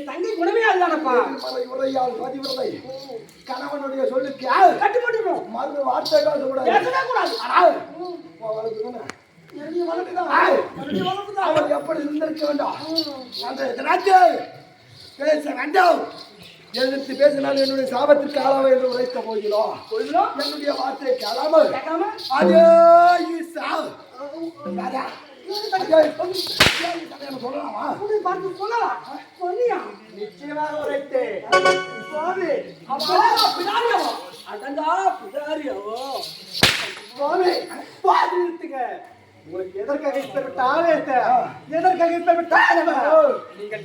தங்கை குணமே அதுதானப்பா. கணவனுடைய சொல்லுக்கு கட்டுப்பட்டுக்கணும். மருந்து வார்த்தை கூடாது. அவள் எப்படி இருந்திருக்க வேண்டும் பேச வேண்டாம். எதிர்த்து பேசினால் என்னுடைய சாபத்திற்கு ஆளாவை என்று உரைத்த போகிறோம். என்னுடைய வார்த்தையை கேளாமல் அதே சொல்லலாமா? நிச்சயமாக உரைத்தேன். உங்களுக்கு எதற்காக இஷ்டப்பட்ட ஆலயத்தை எதற்காக இஷ்டப்பட்ட நீங்கள்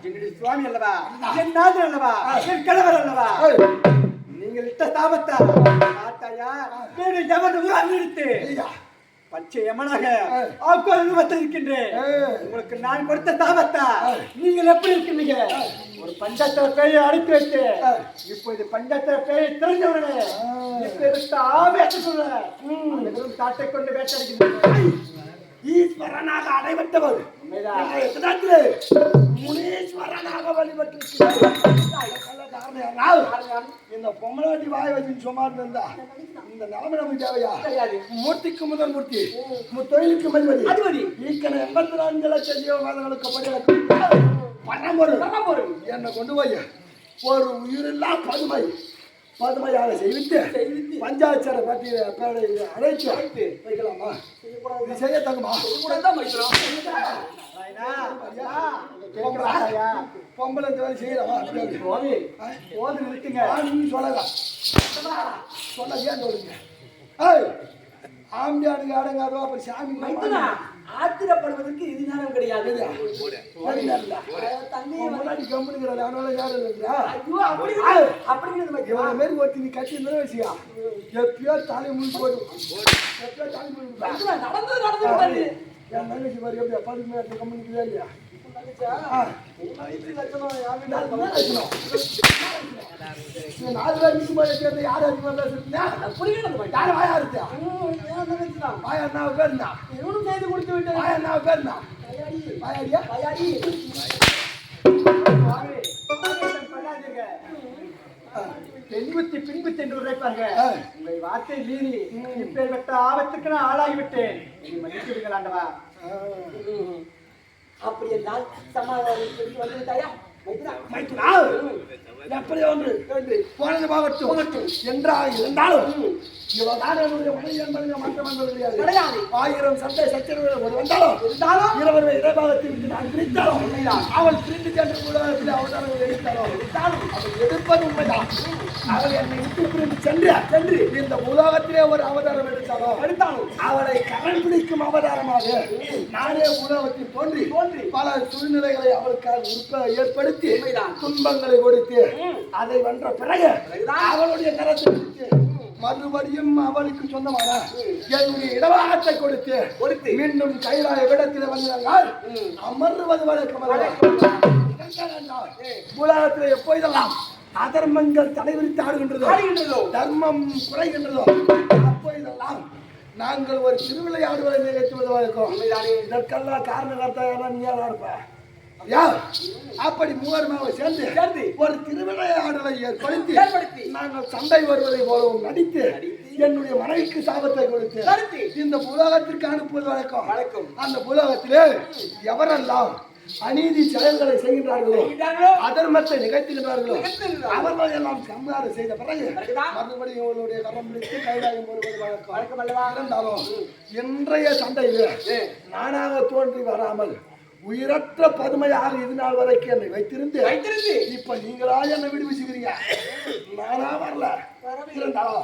என்னுடைய சுவாமி அல்லவா, என் நாதன் அல்லவா, என் கணவர் அல்லவா. நீங்கள் இட்ட ஸ்தாபத்தை பார்த்தாயா வேறு எவன் அங்கிருத்து பச்சை யமனாக இருக்கின்றேன். உங்களுக்கு நான் கொடுத்த ஸ்தாபத்தை நீங்கள் எப்படி இருக்கீங்க? ஒரு பஞ்சாயத்து பேயை அடைத்து வைத்து இப்போ இது பஞ்சாயத்து பேயை தெரிஞ்சவனே காட்டை கொண்டு வேட்டடிக்கின்றேன். ஈஸ்வரனாக அடைபட்டவர் முனீஸ்வரனாக வழிபட்டிருக்கிறார். இந்த பொம்மலாட்டி வாய் வச்சு சுமார் இருந்தா இந்த நிலைமை நமக்கு தேவையா? மூர்த்திக்கு முதல் மூர்த்தி, தொழிலுக்கு மதிமதி, ஈக்கண 84 லட்சம் ஜீவவாதங்களுக்கு பணம் என்னை கொண்டு போய் ஒரு உயிரில்லா பதுமையாக செய்வித்து பஞ்சாட்சர பற்றி அழைச்சு வைக்கலாமா? இது செய்ய தகுமா? பொம்பளை வேலை செய்யலாமா? போது நிறுத்துங்க. நீங்க சொல்லலாம் சொல்ல ஏன் சொல்லுங்க. ஆம்பியானுக்கு அடங்காதோ அப்புறம் சாமி ஆத்திரப்படுவதற்கு இது நேரம் கிடையாது. முன்னாடி கம்பெனிங்கிறது அதனால யாரும் இவ்வளவு மாரி ஒருத்தி நீ கட்டி இருந்தா வச்சியா எப்பயோ தலை முழு போடும். எப்பயோ தலை முழு நடந்து என் தங்கச்சி மாதிரி எப்படியா 10 கம்பெனிக்கு இல்லையா? பின்புத்தி என்று உரைப்பார்கள். உங்கள் வார்த்தை மீறி இப்பேற்பட்ட ஆபத்துக்கு நான் ஆளாகிவிட்டேன். மன்னித்து விடுங்கள் ஆண்டவா. அப்படி என்றால் சமாதானம் வந்துவிட்டாயா? எப்படி ஒன்று போனது போகட்டும் இருந்தாலும் இவள்தான் என்னுடைய உடல் என்பது மாற்றம் என்பது கிடையாது. 1000 சண்டை சச்சரவுகள் ஒரு வந்தாலும் இருவருடைய இடைபாகத்தில் நான் பிரித்தாலும் அவள் பிரிந்து சென்று உலகத்தில் அவதாரங்கள் எடுத்தாலும் அவள் எடுப்பது உண்மைதான். அவள் என்னை விட்டு பிரிந்து சென்று இந்த உலகத்திலே ஒரு அவதாரம் எடுத்தாலும் அவளை கரண் பிடிக்கும் அவதாரமாக நானே உலகத்தில் தோன்றி பல சூழ்நிலைகளை அவளுக்காக ஏற்படுத்தி துன்பங்களை கொடுத்து அதை வென்ற பிறகு அவளுடைய கரத்தை மறுபடியும் அவளுக்கு சொந்தமான என்னுடைய இடவாகத்தை கொடுத்து மீண்டும் கைலாய விடத்தில் வந்தால் அமர்வது வழக்கம். உலகத்தில் எப்போதெல்லாம் அதர்மங்கள் தலைவிரித்து ஆடுகின்றதோ தர்மம் குறைகின்றதோ அப்போதெல்லாம் நாங்கள் ஒரு திருவிளையாடுவதை நிகழ்த்துவது வழக்கம். இதற்கெல்லாம் காரணகர்த்தா நீ யாரா இருப்ப? அப்படி மூவருமாக சேர்ந்து ஒரு திருவிளையாடலை ஏற்படுத்தி நாங்கள் சண்டை வருவதை போலவும் நடித்து என்னுடைய மனைவிக்கு சாபத்தை கொடுத்து இந்த புலகத்திற்கு அனுப்புவது வழக்கம். அந்த புலகத்திலே எவரெல்லாம் அநீதி செயல்களை செய்கின்றார்களோ அதர்மத்தை நிகழ்த்துகின்றார்களோ அவர்கள் எல்லாம் சம்ஹாரம் செய்த பிறகு மறுபடியும் அவர்களுடைய கரம் பிடித்து கைலாயம் வருவது வழக்கம் அல்லவா? இருந்தாலும் இன்றைய சண்டையில் நானாக தோன்றி வராமல் உயிரற்ற பதுமையாக இது நாள் வரைக்கும் என்னை வைத்திருந்து இப்ப நீங்களா என்னை விடுவிச்சுக்கிறீங்க. நானா வரல. இருந்தாலும்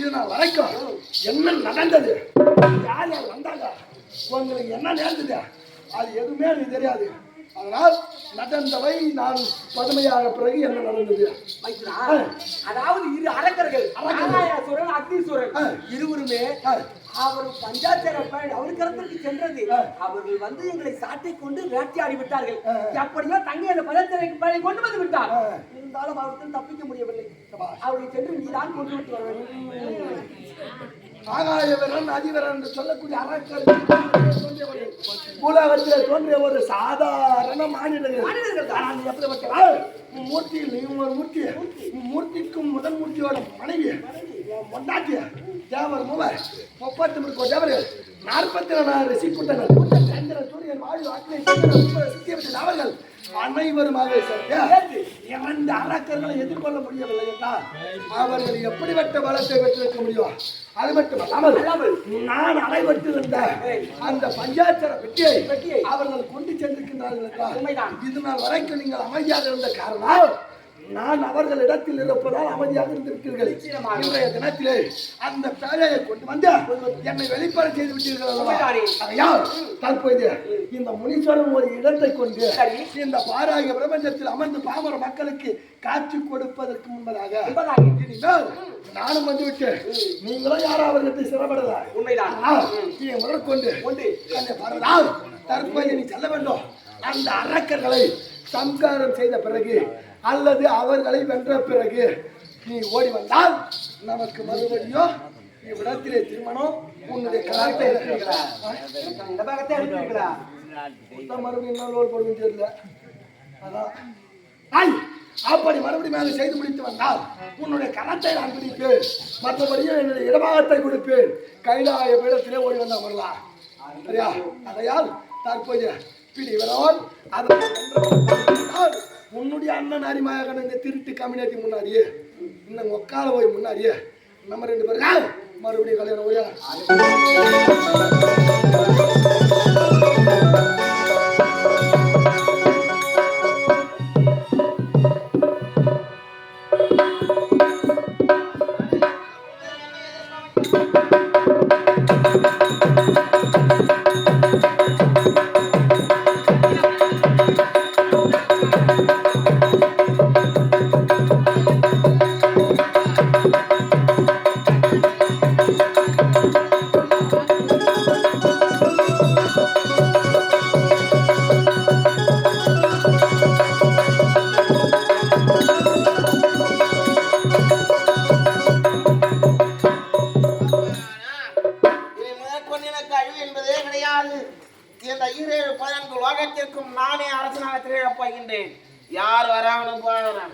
இது நாள் வரைக்கும் என்ன நடந்தது, யார் யார் வந்தாங்க, உங்களுக்கு என்ன நேர்ந்தது, அது எதுவுமே எனக்கு தெரியாது. அதனால் நடந்தவை நான் பதுமையாக பிறகு என்ன நடந்தது. அதாவது இரு அரக்கர்கள் அக்னீஸ்வரன் இருவருமே அவர் பஞ்சாச்சார பயன் அவர் கருத்துக்கு சென்றது. அவர்கள் வந்து எங்களை சாட்டை கொண்டு வேட்டையாடி விட்டார்கள். எப்படியோ தங்கை அந்த பஞ்சாச்சார பயனை கொண்டு வந்து விட்டார். இருந்தாலும் அவருக்கு தப்பிக்க முடியவில்லை. அவரை சென்று நீதான் கொண்டு விட்டு வர வேண்டும். ஆகாயவரன் அதிவரன் என்று சொல்லக்கூடிய அரக்கர் உலகத்தில் தோன்றிய ஒரு சாதாரண மாநிலங்கள். ஆனால் எப்படிப்பட்ட மூர்த்தியில் ஒரு மூர்த்திக்கும் முதல் மூர்த்தியோட மனைவி பொண்டாட்டிய தேவர் மூவர் 33 கோடி தேவர்கள் 44 ரிஷிக்கூட்டங்கள் சந்திரன் சூரியன் வாயு அக்னி அவர்கள் அனைவருமாக இரண்டு அரக்கர்களை எதிர்கொள்ள முடியவில்லை என்றால் அவர்கள் எப்படிப்பட்ட பலத்தை பெற்றிருக்க முடியும்? அது மட்டுமல்லாமல் நான் அடைபட்டிருந்த அந்த பஞ்சாட்சர பெட்டியை அவர்கள் கொண்டு சென்றிருக்கின்றார்கள் என்றால் இது நாள் வரைக்கும் நீங்கள் அமைதியாக இருந்த காரணம் நான் அவர்களிடத்தில் இருப்பதால் அமைதியாக இருந்திருக்கிறீர்கள். இன்றைய தினத்திலே அந்த பேழையை கொண்டு வந்து என்னை வெளிப்பட செய்து விட்டீர்கள். தற்போது இந்த முனீஸ்வரன் ஒரு இடத்தை கொண்டு இந்த பாராய பிரபஞ்சத்தில் அமர்ந்து பாமர மக்களுக்கு காட்சி கொடுப்பதற்கு முன்பதாக இனிமேல் நானும் வந்துவிட்டு நீங்களும் யாரும் அவர்கிட்ட சிறப்படல உண்மைதான் முதற்கொண்டு தற்போது நீ செல்ல வேண்டும். அந்த அரக்கர்களை சம்காரம் செய்த பிறகு அல்லது அவர்களை வென்ற பிறகு நீ ஓடி வந்தால் நமக்கு மறுபடியும் இவ்விடத்திலே திருமணம் உன்னுடைய கலாத்தை மறுபடியும் போடுவது தெரியல. அதான் அப்படி மறுபடியும் மேலே செய்து முடித்து வந்தால் உன்னுடைய கரத்தை நான் பிடிப்பேன், மற்றபடியும் என்னுடைய இடமாகத்தை கொடுப்பேன். கைலாய பீடத்திலே ஓடி வந்தா வரலாம். சரியா? அதையால் தற்போது பிடிவரால் உன்னுடைய அண்ணன் அரிமாயகன் இந்த திருட்டு கம்யூனிட்டி முன்னாடியே இன்னும் ஒக்கால போய் முன்னாடியே நம்ம 2 பேரும் மறுபடியும் கல்யாணம் ஓயா. நானே அரசனாக திகழப் போகின்றேன். யார் வராமலும் போகிறான்.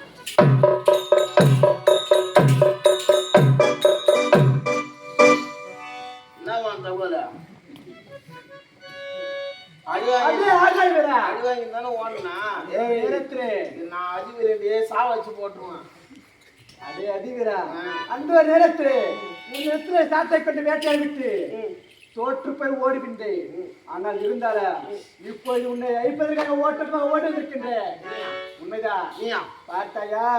என்னவான் தகவல அடிவாங்கி தானே ஓடனா நான் அதிவிரே சா வச்சு போட்டுருவேன். அதே அதிவிரா அந்த நேரத்தில் சாட்டை கொண்டு வேட்டையாடி விட்டு தோற்று போய் ஓடுகின்றேன். ஆனால் இருந்தால இப்போது உன்னை அழிப்பதற்காக ஓடி இருக்கின்றேன். உண்மைதான். பார்த்தாயா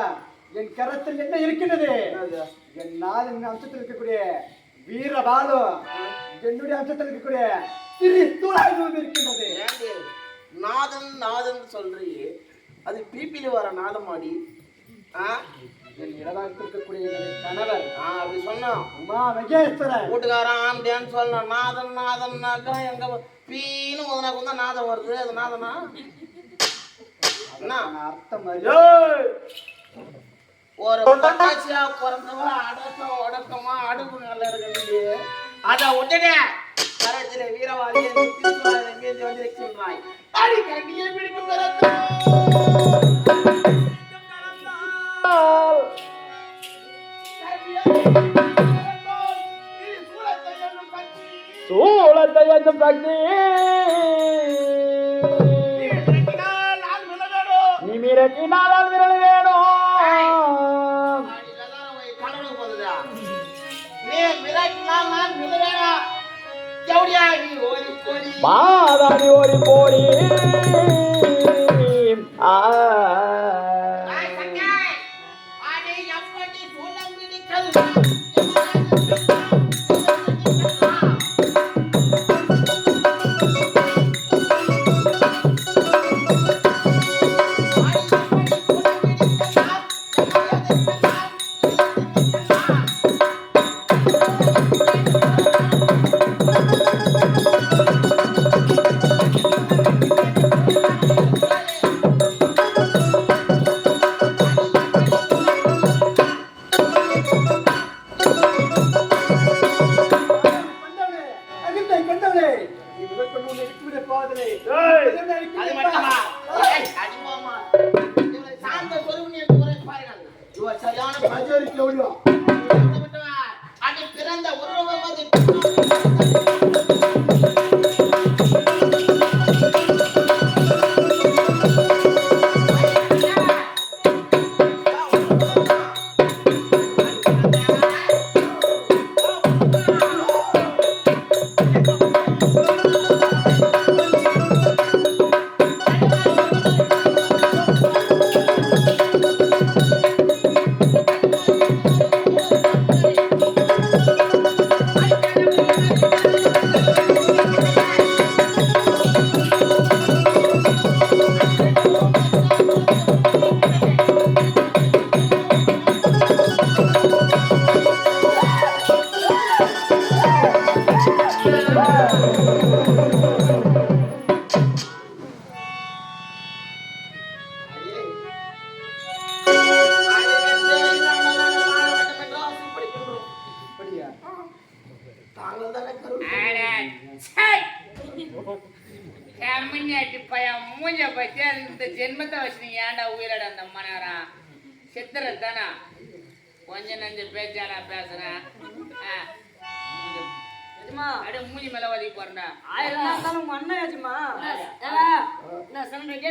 என் கரத்தில் என்ன இருக்கின்றது? என் நாதன் அம்சத்தில் இருக்கக்கூடிய வீரபாலு, என்னுடைய அம்சத்தில் இருக்கக்கூடிய திரு துளாய்வும் இருக்கின்றது. நாதன் நாதன் சொல்றீ அது பிபில வர நாதமாடி. என் இடமாக இருக்கக்கூடிய கணவர் அப்படி சொன்னோம். உமா மகேஸ்வரன் வீட்டுக்காரன் ஆண்டேன்னு சொல்லணும். நாதன் நாதன்னாக்கா எங்க பீனு முதனாக்கு தான் நாதம் வருது. அது நாதனா அர்த்தம் ஒரு பட்டாசியா பிறந்தவ அடக்கம் உடக்கமா அடுப்பு நல்ல இருக்கு. அதை விட்டுட்டே கரத்தில வீரவாதியை மீது வந்திருக்கின்றாய். அடி கண்டியை பிடிக்கும் சூளத்தை என்னும் சக்தி நீ மிரட்டினால் விரல் வேணும். பாதாடி ஓடி போடி எப்படியோ அது பிறந்த உருவது தாங்கள் தானே கம்மியாட்டி பையன் மூஞ்ச பத்தி இந்த ஜென்மத்தை வச்சு நீ ஏன்டா உயிரோட அந்த மனவரான் சித்திரத்தானா கொஞ்சம் நஞ்சு பேச்சாடா பேசுறேன் அப்படியே மூஞ்சி மேல வலிக்கு போறேன்டா 1000 நாள் உங்க அண்ணன் ஆச்சுமா நான் சொன்னேன்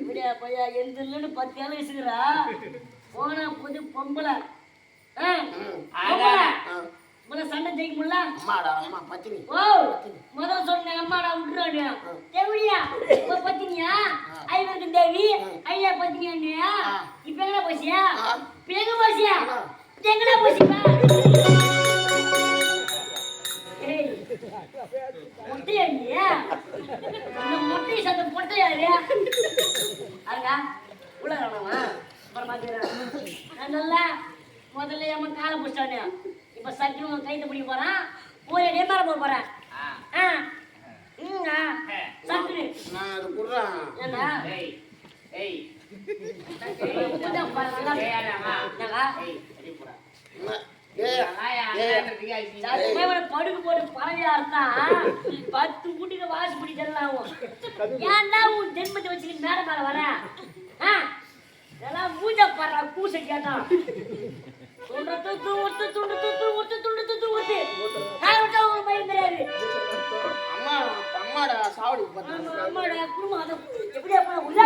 இப்படியா பையா எந்த இல்லைன்னு 10 ஏழை வச்சுக்கிறா போனா புது பொம்பளை சண்டை ஜெயிக்க முடியல அம்மாடா அம்மா பத்தினி ஓ முதல்ல சொன்னேன் அம்மாடா விட்டுறாடியா தேவடியா இப்ப பத்தினியா ஐவருக்கு தேவி ஐயா பத்தினியா இப்ப எங்கடா போசியா இப்ப எங்க போசியா எங்கடா போசிப்பா ஏய் முட்டையா நீ இந்த முட்டை சத்த பொட்டையா அங்க உள்ள வரணுமா அப்புறம் பாத்துறேன் நல்லா முதல்ல ஏமா காலை புடிச்சானே இப்ப சத்தியம் கைத்த பிடிக்க போறான் போய் மேல போக போறேன் சத்து நான் அது குடுறேன் ஏன்னா ஏய் ஏய் படுக்கு போட்டு பறவையா இருந்தா 10 வீட்டுக்கு வாசிப்படி செல்லாம் ஏன்டா உன் ஜென்மத்தை வச்சுக்கிட்டு மேல மேல வர எல்லாம் மூஞ்ச பாடுறா கூச கேட்டான் அம்மாடா சாவடி அம்மாடா குடும்பம் அதை எப்படியா உள்ள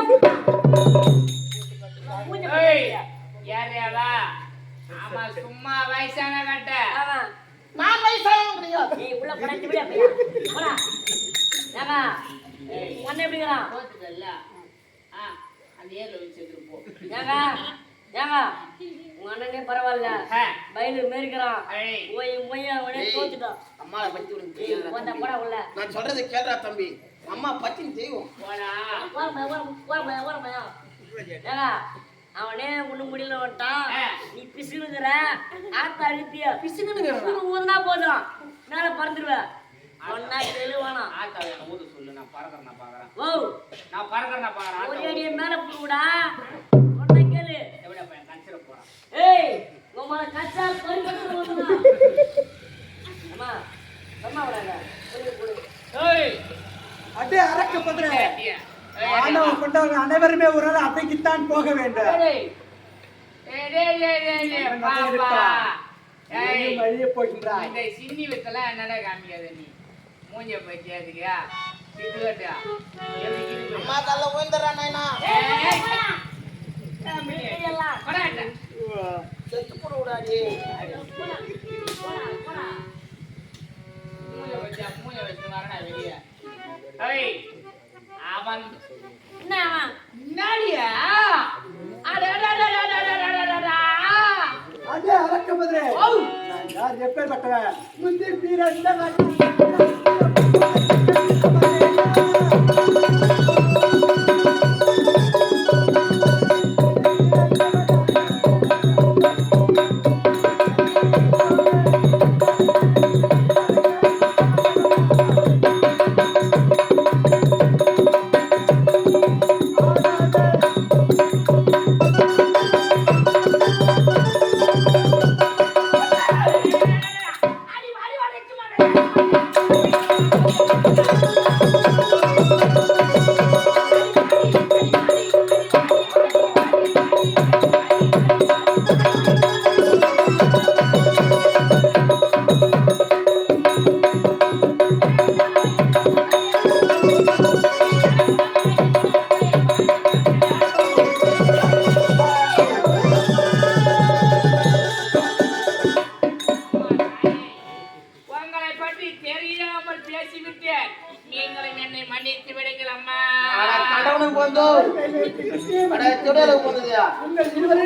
யாரையாவா ஆமா சும்மா வயசான கட்ட நான் வயசானவன் கிடையாது நீ உள்ள படைச்சு விட பையா போடா ஏங்க உன்னை எப்படிங்கறான் போத்துதல்ல அந்த ஏர்ல வச்சிட்டு போ ஏங்க ஏங்க உங்க அண்ணனே பரவாயில்ல பயிலு மேய்க்கிறான் போய் மொய்யா உடனே தோத்துட்டான் அம்மாவை பத்தி உனக்கு தெரியாது போடா போடா உள்ள நான் சொல்றது கேளுடா தம்பி அம்மா பத்தினி தெய்வம் போடா ஓரமையா ஏங்க அவனே ஒண்ணு முடியல வந்துட்டான் நீ பிசுனுங்கிற ஆத்தா அழுத்திய பிசுனுங்கிற ஊதுனா போதும் மேல பறந்துடுவ ஒன்னா தெளிவானா ஆத்தா ஊது சொல்லு நான் பறக்கறேன் நான் பாக்குறேன் ஓ நான் பறக்கறேன் நான் பாக்குறேன் ஒரு அடி மேல போடுடா ஒன்னா கேளு எவ்வளவு பையன் கன்சிட போறான் ஏய் உம்மல கச்சா பறிக்கட்டு ஓடுனா அம்மா அம்மா வராங்க போடு ஏய் அடே அரக்க பண்றே ஆண்டவன் கொண்டவங்க அனைவருமே ஒரு நாள் அட்டைக்குத்தான் போக வேண்டும் பாப்பா வழியே போகின்றாய் இந்த சின்னி வித்தெல்லாம் என்னடா காமிக்காத நீ மூஞ்ச பச்சியாதுக்கியா சிட்டுக்கட்டா அம்மா தள்ள ஓய்ந்தறா நாயனா செத்து போட விடாடி மூஞ்ச வச்சு வரடா வெளியே ஏய் அவன் என்ன அவன் நாடியா அடே அரக்க பண்றே நான் யார் எப்பேற்பட்டவன் முந்தி பீரண்ட அடி வாடி வாடி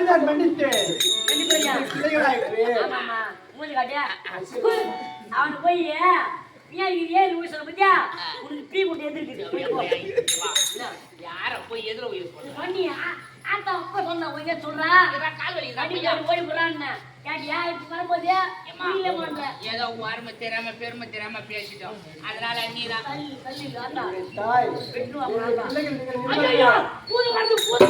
நான் மன்னித்தேன். கண்டிப்பா பிள்ளைகளாயிற்று. ஆமாமா மூஞ்சி காட்டியா அவனுக்கு போய் ஏன் ஏன் ஊசன பத்தியா உனக்கு பீ கொண்டு எந்திருக்கு யார போய் எதிர உயிர் போடுற சொன்னியா ஆத்தா அப்பா சொன்னா உங்க சொல்றா கால் வலி அடிக்கடி ஓடி போறான்னு கேட்டியா இப்ப வரும்போது இல்ல பண்ற ஏதோ அருமை தெரியாம பெருமை தெரியாம பேசிட்டோம் அதனால நீதான் தள்ளி தள்ளி ஆத்தா தாய், வெட்டுவா பிள்ளைகள் நீங்கள் ஐயோ பூது வந்து பூது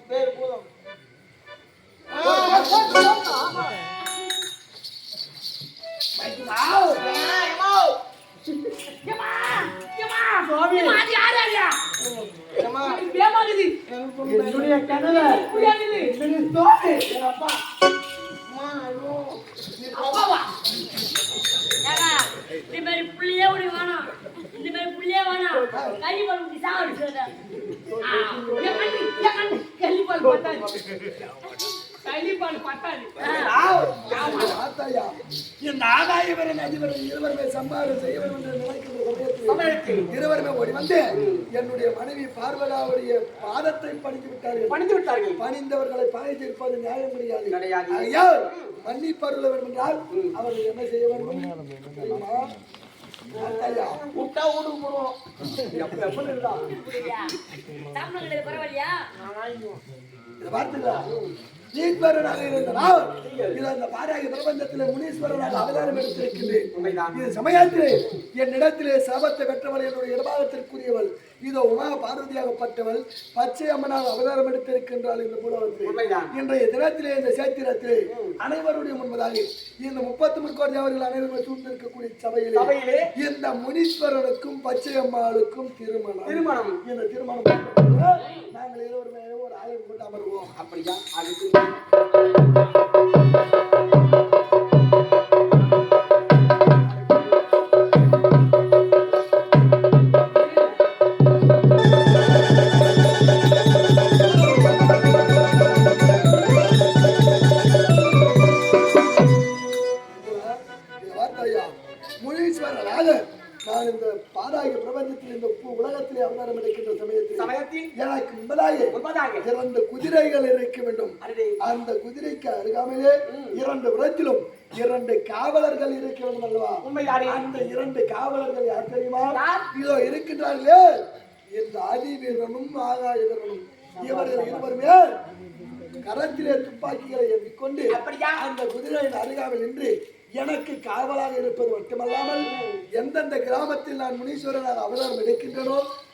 பேர் போதும் என்னுடைய கனவு என்னுடைய தோழி என் அப்பா இந்த மாதிரி புள்ளியே உனக்கு வேணாம் இந்த மாதிரி புள்ளியே வேணாம் கள்ளிப்பால் ஊத்தி சாப்பிடு சொல்றேன் கள்ளிப்பால் பட்டாது ஆத்தாயா, இந்த ஆகாயவரன் அதிபரன் இருவருமே சம்பாரம் செய்ய வேண்டும் என்று நினைக்கின்ற சமயத்தில் இருவருமே ஓடி வந்து என்னுடைய மனைவி பார்வதாவுடைய பாதத்தை பணிந்து விட்டார்கள். பணிந்தவர்களை பகை தீர்ப்பது நியாயம் கிடையாது. ஐயா, மன்னிப்பருள வேண்டும் என்றால் அவர்கள் என்ன செய்ய வேண்டும் தெரியுமா? ஆத்தாயா, விட்டா ஊருக்கு போடுவோம் சாப்பிட கிடையாது பரவாயில்லையா இதை பார்த்தீங்களா? ஈஸ்வரனாக இருந்தனால் இது அந்த பாராகி பிரபஞ்சத்திலே முனீஸ்வரனாக அவதாரம் எடுத்திருக்கின்றேன். இது சமயத்திலே என்னிடத்திலே சாபத்தை பெற்றவள் என்னுடைய இடபாகத்திற்குரியவள். இதோ உமா பார்வதியாகப்பட்டவள் பச்சை அம்மனாக அவதாரம் எடுத்திருக்கின்றாள் இந்த பூலோகத்தில். இன்றைய தினத்திலே இந்த சேத்திரத்திலே அனைவருடைய முன்பதாக இந்த 33 கோடி அவர்கள் அனைவரும் சூழ்ந்திருக்கக்கூடிய சபையிலே இந்த முனீஸ்வரனுக்கும் பச்சை அம்மாளுக்கும் திருமணம். இந்த திருமணம் நாங்கள் இருவருமே ஒரு ஆயுள் கொண்டு அமர்வோம். அப்படியா அதுக்கு முனீஸ்வரனாக நான் இந்த பாராய பிரபஞ்சத்தில் இந்த உலகத்திலே அவதாரம் எடுக்கின்ற சமயத்தில் எனக்கு முன்பதாக 2 குதிரைகள் இருக்க வேண்டும். அந்த குதிரைக்கு அருகாமையிலே 2 புறத்திலும் 2 காவலர்கள் இருக்க வேண்டும் அல்லவா? அந்த 2 காவலர்கள் யார் தெரியுமா? இதோ இருக்கின்றார்களே இந்த ஆதி வீரனும் ஆகாய வீரனும். இவர்கள் இருவருமே கரத்திலே துப்பாக்கிகளை எண்ணிக்கொண்டு அந்த குதிரையின் அருகாமையில் நின்று எனக்கு காவலாக இருப்பது மட்டுமல்லாமல் எந்தெந்த கிராமத்தில் நான் முனீஸ்வரனாக அவதாரம் எடுக்கின்றனோ